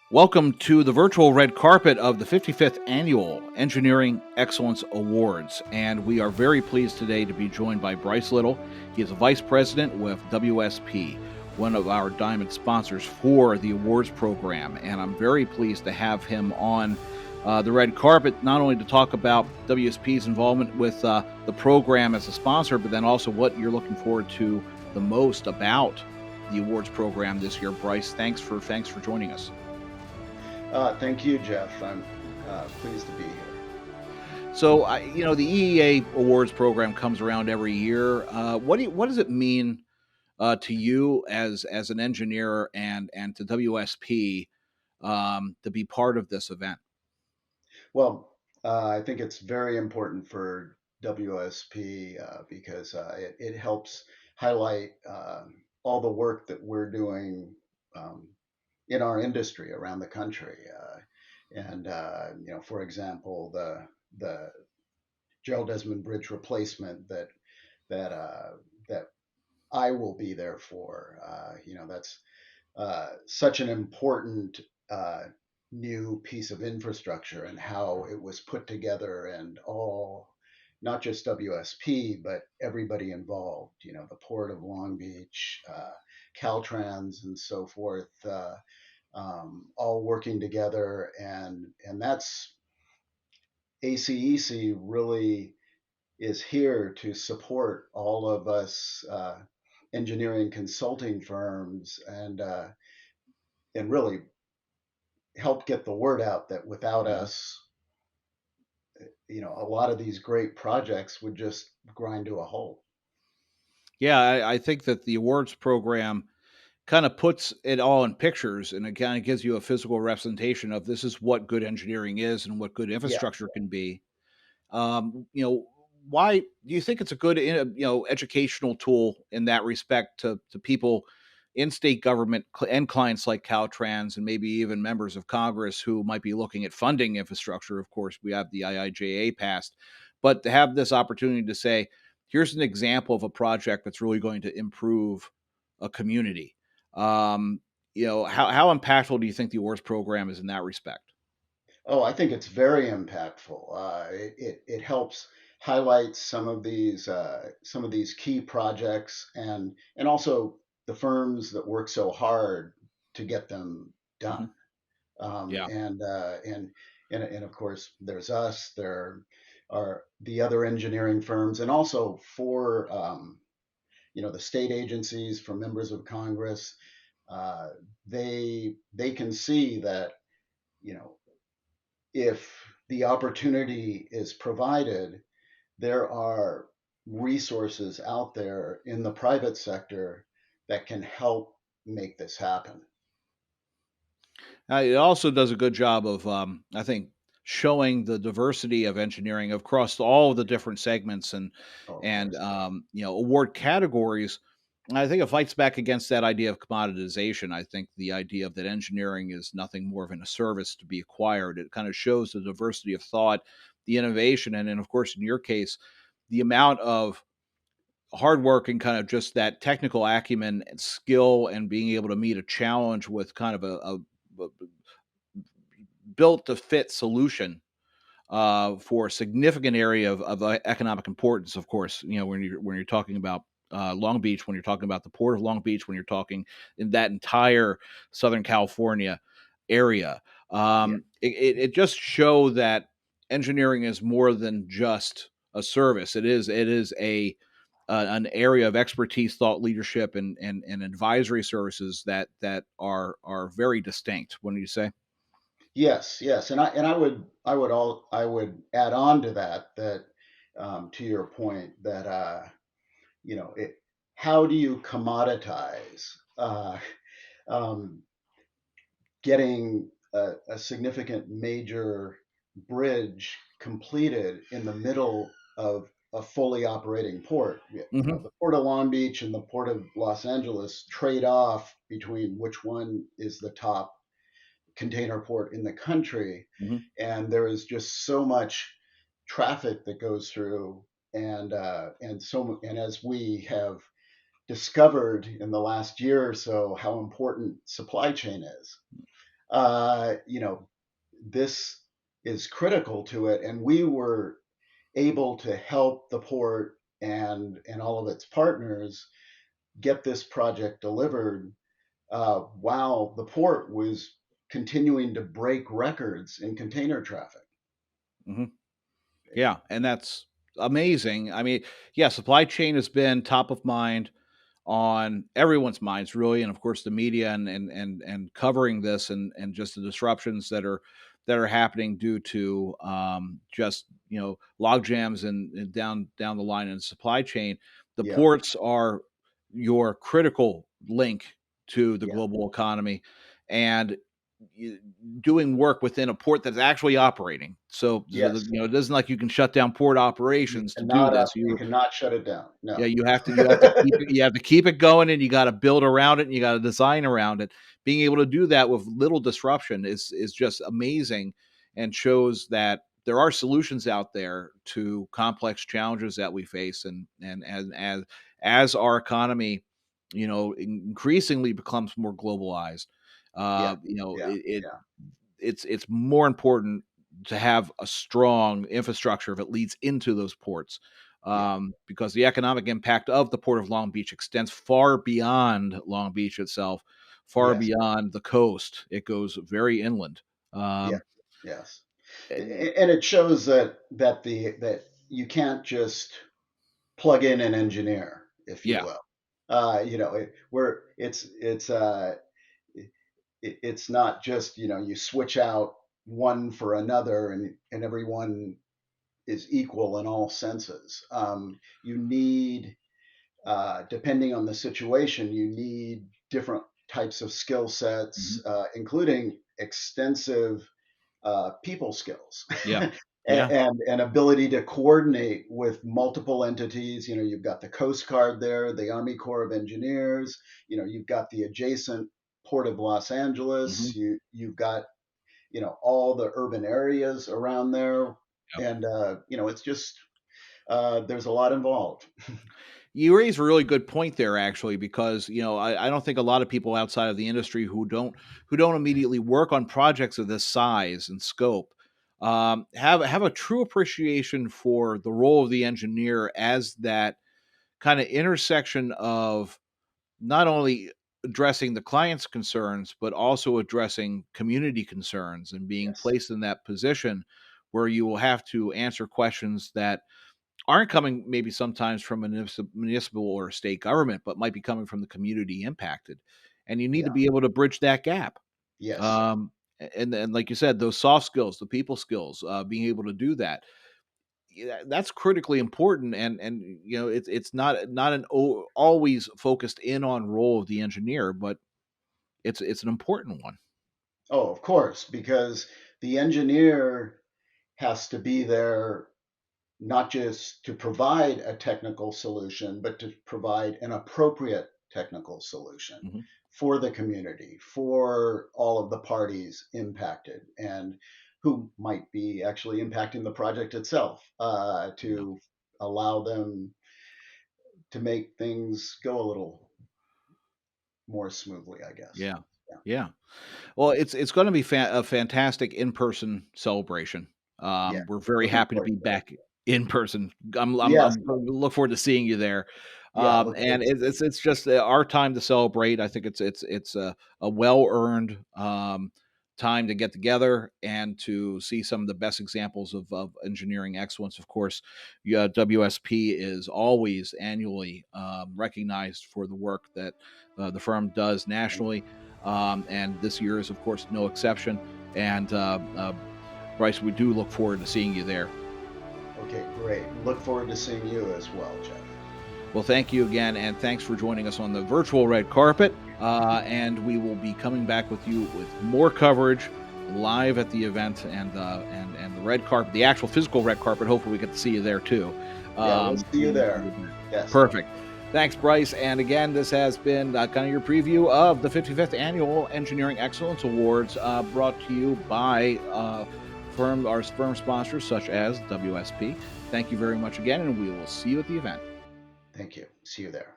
Welcome to the virtual red carpet of the 55th Annual Engineering Excellence Awards. And we are very pleased today to be joined by Bryce Little. He is a vice president with WSP, one of our diamond sponsors for the awards program. And I'm very pleased to have him on the red carpet, not only to talk about WSP's involvement with the program as a sponsor, but then also what you're looking forward to the most about the awards program this year. Bryce, thanks for joining us. Thank you, Jeff. I'm pleased to be here. So, the EEA Awards program comes around every year. What does it mean to you as an engineer and to WSP to be part of this event? Well, I think it's very important for WSP because it helps highlight all the work that we're doing um, in our industry around the country. For example, the Gerald Desmond Bridge replacement that I will be there for. That's such an important new piece of infrastructure and how it was put together and all, not just WSP, but everybody involved, the Port of Long Beach, Caltrans, and so forth, all working together. And that's ACEC really is here to support all of us engineering consulting firms and really help get the word out that without Mhm. us, a lot of these great projects would just grind to a halt. Yeah, I think that the awards program kind of puts it all in pictures, and it kind of gives you a physical representation of this is what good engineering is and what good Yeah. infrastructure can be. You know, why do you think it's a good, educational tool in that respect to people in state government and clients like Caltrans and maybe even members of Congress who might be looking at funding infrastructure? Of course, we have the IIJA passed, but to have this opportunity to say, here's an example of a project that's really going to improve a community. Um, how impactful do you think the awards program is in that respect? Oh, I think it's very impactful. It helps highlight some of these key projects and also the firms that work so hard to get them Mhm. done. Um, Yeah. and, uh, and and of course, there's us. There are the other engineering firms, and also for the state agencies, for members of Congress. Uh, they can see that you know if the opportunity is provided, there are resources out there in the private sector that can help make this happen. It also does a good job of, I think, showing the diversity of engineering across all of the different segments and Oh, of and course. um, award categories. And I think it fights back against that idea of commoditization. I think the idea of that engineering is nothing more than a service to be acquired. It kind of shows the diversity of thought, the innovation, and then, of course, in your case, the amount of hard work and kind of just that technical acumen and skill and being able to meet a challenge with kind of a built to fit solution for a significant area of economic importance. Of course, when you're talking about Long Beach, when you're talking about the port of Long Beach, when you're talking in that entire Southern California area, Yeah. it just show that engineering is more than just a service. It is an area of expertise, thought leadership, and advisory services that are very distinct. What do you say? Yes, yes, and I would add on to that to your point that it how do you commoditize um, getting a significant major bridge completed in the middle of a fully operating port. Hmm. The Port of Long Beach and the Port of Los Angeles trade off between which one is the top container port in the country, Hmm. and there is just so much traffic that goes through, and as we have discovered in the last year or so how important supply chain is. you know, this is critical to it, and we were able to help the port and all of its partners get this project delivered while the port was continuing to break records in container traffic. Hmm. Yeah, and that's amazing. I mean, yeah, supply chain has been top of mind on everyone's minds, really, and of course the media and covering this and just the disruptions that are happening due to just log jams and down the line in supply chain. The Yeah, ports are your critical link to the yeah, global economy, and you- doing work within a port that's actually operating. So yes. it isn't like you can shut down port You operations to do cannot this. you cannot shut it down. Yeah, No. you have to keep it going, and you got to build around it, and you got to design around it. Being able to do that with little disruption is just amazing, and shows that there are solutions out there to complex challenges that we face, and as our economy, increasingly becomes more globalized, Yeah, yeah, it yeah, it's more important to have a strong infrastructure that leads into those ports, yeah, because the economic impact of the port of Long Beach extends far beyond Long Beach itself, far yes, beyond the coast. It goes very inland. yeah, Um, yes. and And it shows that you can't just plug in an engineer, if you yeah, will. Where it's not just you switch out one for another, and everyone is equal in all senses. You need, depending on the situation, you need different types of skill mhm, sets, including extensive people skills yeah, yeah, and ability to coordinate with multiple entities. You've got the Coast Guard there, the Army Corps of Engineers. You've got the adjacent Port of Los mhm, Angeles. You've got all the urban areas around there, yeah. and it's just there's a lot involved. You raise a really good point there, actually, because I don't think a lot of people outside of the industry who don't immediately work on projects of this size and scope have a true appreciation for the role of the engineer as that kind of intersection of not only addressing the client's concerns but also addressing community concerns, and being Yes. placed in that position where you will have to answer questions that aren't coming maybe sometimes from a municipal or state government, but might be coming from the community impacted. And you need to Yeah. be able to bridge that gap. Yes. Um, and like you said, those soft skills, the people skills, being able to do that, yeah, that's critically important. And it's not an always focused in on role of the engineer, but it's an important one. Oh, of course, because the engineer has to be there not just to provide a technical solution, but to provide an appropriate technical solution Hmm. for the community, for all of the parties impacted, and who might be actually impacting the project itself, Yeah, to allow them to make things go a little more smoothly, I guess. yeah, Yeah. yeah. Well, it's going to be a fantastic in-person celebration. Yeah. We're very Looking happy to forward be to it. back in person. I'm Yes. I'm look forward to seeing you there. Yeah. Look forward And to seeing it's just our time to celebrate. I think it's a well-earned time to get together and to see some of the best examples of engineering excellence. Of course, yeah, WSP is always annually recognized for the work that the firm does you. nationally, and this year is, of course, no exception. And Bryce, we do look forward to seeing you there. Okay, great. Look forward to seeing you as well, Jeff. Well, thank you again, and thanks for joining us on the virtual red carpet. And we will be coming back with you with more coverage live at the event and the red carpet, the actual physical red carpet. Hopefully, we get to see you there too. Yeah, we'll see you Leading up to there. the event. Yes. Perfect. Thanks, Bryce. And again, this has been kind of your preview of the 55th Annual Engineering Excellence Awards, brought to you by our firm sponsors such as WSP. Thank you very much again, and we will see you at the event. Thank you. See you there.